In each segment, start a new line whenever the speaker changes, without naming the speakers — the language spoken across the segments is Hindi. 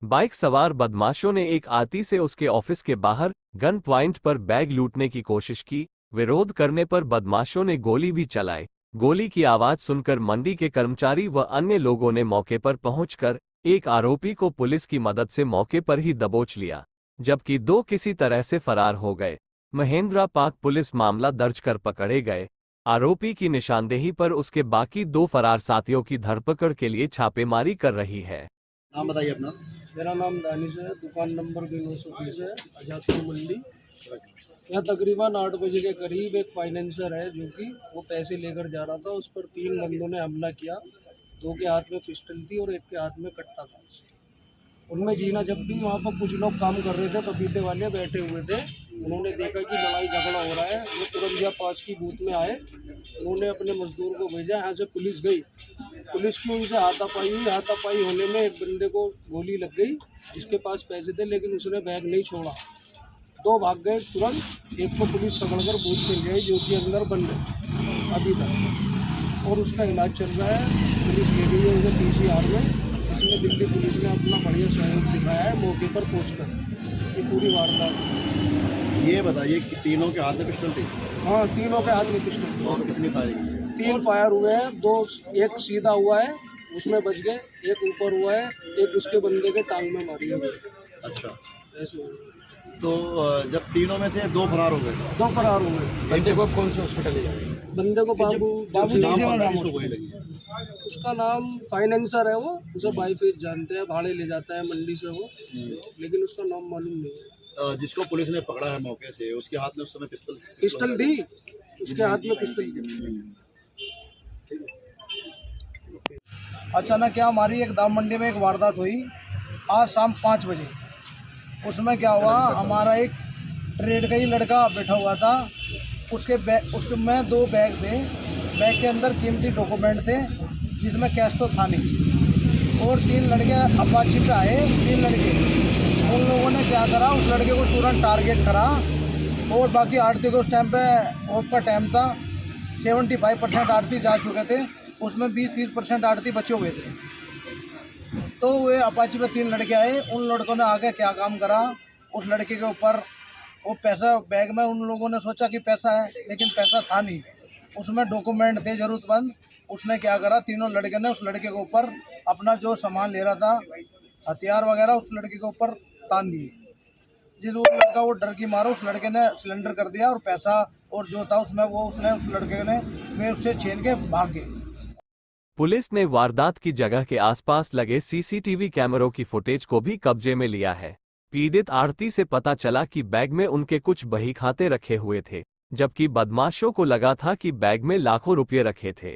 बाइक सवार बदमाशों ने एक आती से उसके ऑफिस के बाहर गन पॉइंट पर बैग लूटने की कोशिश की। विरोध करने पर बदमाशों ने गोली भी चलाई। गोली की आवाज सुनकर मंडी के कर्मचारी व अन्य लोगों ने मौके पर पहुंचकर एक आरोपी को पुलिस की मदद से मौके पर ही दबोच लिया, जबकि दो किसी तरह से फरार हो गए। महेंद्रा पाक पुलिस मामला दर्ज कर पकड़े गए। आरोपी की निशानदेही पर उसके बाकी दो फरार साथियों की धरपकड़ के लिए छापेमारी कर रही है।
नाम बताइए अपना।
मेरा नाम दानिश है, दुकान नंबर भी 920 है, आजादपुर मंडी। यहाँ तकरीबन 8 बजे के करीब एक फाइनेंसर है जो कि वो पैसे लेकर जा रहा था। उस पर 3 बंदों ने हमला किया। 2 के हाथ में पिस्टल थी और 1 के हाथ में कट्टा था। उनमें जीना जब भी वहाँ पर कुछ लोग काम कर रहे थे, पपीते वाले बैठे हुए थे, उन्होंने देखा कि लड़ाई झगड़ा हो रहा है। वो तुरंत या पास की बूथ में आए। उन्होंने अपने मजदूर को भेजा। यहाँ से पुलिस गई। पुलिस की उनसे हाथापाई हुई। हाथापाई होने में एक बंदे को गोली लग गई, जिसके पास पैसे थे, लेकिन उसने बैग नहीं छोड़ा। 2 भाग गए तुरंत। एक को पुलिस पकड़कर बूथ में ले आई, जो कि अंदर बंद है अभी तक, और उसका इलाज चल रहा है। पुलिस ले गई है उसे PCR में। इसमें दिल्ली पुलिस ने अपना बढ़िया सहयोग दिखाया है मौके पर पहुँचकर। ये पूरी वारदात।
ये बताइए कि तीनों के हाथ में पिस्टल थी
हाँ, तीनों के हाथ में पिस्टल।
और कितनी फायरिंग?
3 फायर हुए हैं। 2 एक सीधा हुआ है, उसमें बच गए। एक ऊपर हुआ है, एक उसके बंदे के टांग में मारी है।
अच्छा,
ऐसे हुआ।
तो जब तीनों में से 2 फरार हो गए,
2 फरार हुए।
बंदे को कौन से हॉस्पिटल ले जाए?
बंदे को बाबू
नाम पता है, इसको गोली लगी?
उसका नाम फाइनेंसर है। वो उसे बाई फेज जानते हैं, भाड़े ले जाता है मंडी से वो, लेकिन उसका नाम मालूम नहीं है।
जिसको पुलिस ने पकड़ा है मौके से, उसके हाथ में उस समय
पिस्टल थी। उसके हाथ में पिस्टल थी।
अचानक क्या हमारी एक दाम मंडी में एक वारदात हुई आज शाम 5 बजे। उसमें क्या हुआ, हमारा एक ट्रेड का ही लड़का बैठा हुआ था। उसके में 2 बैग थे। बैग के अंदर कीमती डॉक्यूमेंट थे, जिसमें कैश तो था नहीं। और 3 लड़के अपाची पे आए। 3 लड़के, उन लोगों ने क्या करा, उस लड़के को तुरंत टारगेट करा। और बाकी आड़ती को उस टाइम पे ऑफ का टाइम था, 75% आड़ती जा चुके थे, उसमें 20-30% आड़ती बचे हुए थे। तो वे अपाची पे 3 लड़के आए। उन लड़कों ने आगे क्या काम करा, उस लड़के के ऊपर वो पैसा बैग में, उन लोगों ने सोचा कि पैसा है, लेकिन पैसा था नहीं। उसमें डॉक्यूमेंट थे ज़रूरतमंद। उसने क्या करा, तीनों लड़के ने उस लड़के के ऊपर अपना जो सामान ले रहा था, हथियार वगैरह, उस लड़के के ऊपर तान दिए। जिस वो लड़का वो डर की मारा, उस लड़के ने सिलेंडर कर दिया और पैसा और जो था उसमें वो उसने उस लड़के ने वे उससे छीन के भाग गए।
पुलिस ने वारदात की जगह के आसपास लगे CCTV कैमरों की फुटेज को भी कब्जे में लिया है। पीड़ित आड़ती से पता चला कि बैग में उनके कुछ बही खाते रखे हुए थे, जबकि बदमाशों को लगा था कि बैग में लाखों रुपये रखे थे।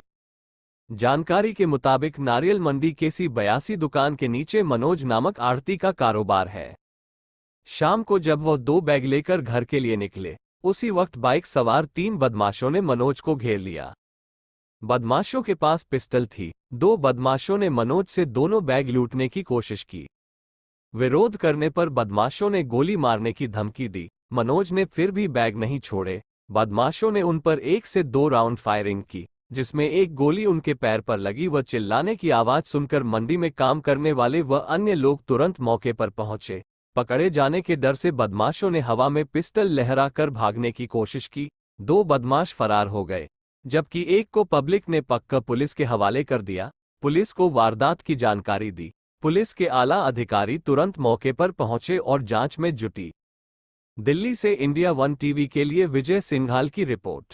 जानकारी के मुताबिक नारियल मंडी KC 82 दुकान के नीचे मनोज नामक आड़ती का कारोबार है। शाम को जब वह 2 बैग लेकर घर के लिए निकले, उसी वक्त बाइक सवार 3 बदमाशों ने मनोज को घेर लिया। बदमाशों के पास पिस्टल थी। 2 बदमाशों ने मनोज से दोनों बैग लूटने की कोशिश की। विरोध करने पर बदमाशों ने गोली मारने की धमकी दी। मनोज ने फिर भी बैग नहीं छोड़े। बदमाशों ने उन पर 1 से 2 राउंड फायरिंग की, जिसमें एक गोली उनके पैर पर लगी। व चिल्लाने की आवाज सुनकर मंडी में काम करने वाले व अन्य लोग तुरंत मौके पर पहुंचे। पकड़े जाने के डर से बदमाशों ने हवा में पिस्टल लहराकर भागने की कोशिश की। 2 बदमाश फरार हो गए, जबकि एक को पब्लिक ने पकड़ पुलिस के हवाले कर दिया। पुलिस को वारदात की जानकारी दी। पुलिस के आला अधिकारी तुरंत मौके पर पहुंचे और जांच में जुटी। दिल्ली से इंडिया 1 टीवी के लिए विजय सिंघाल की रिपोर्ट।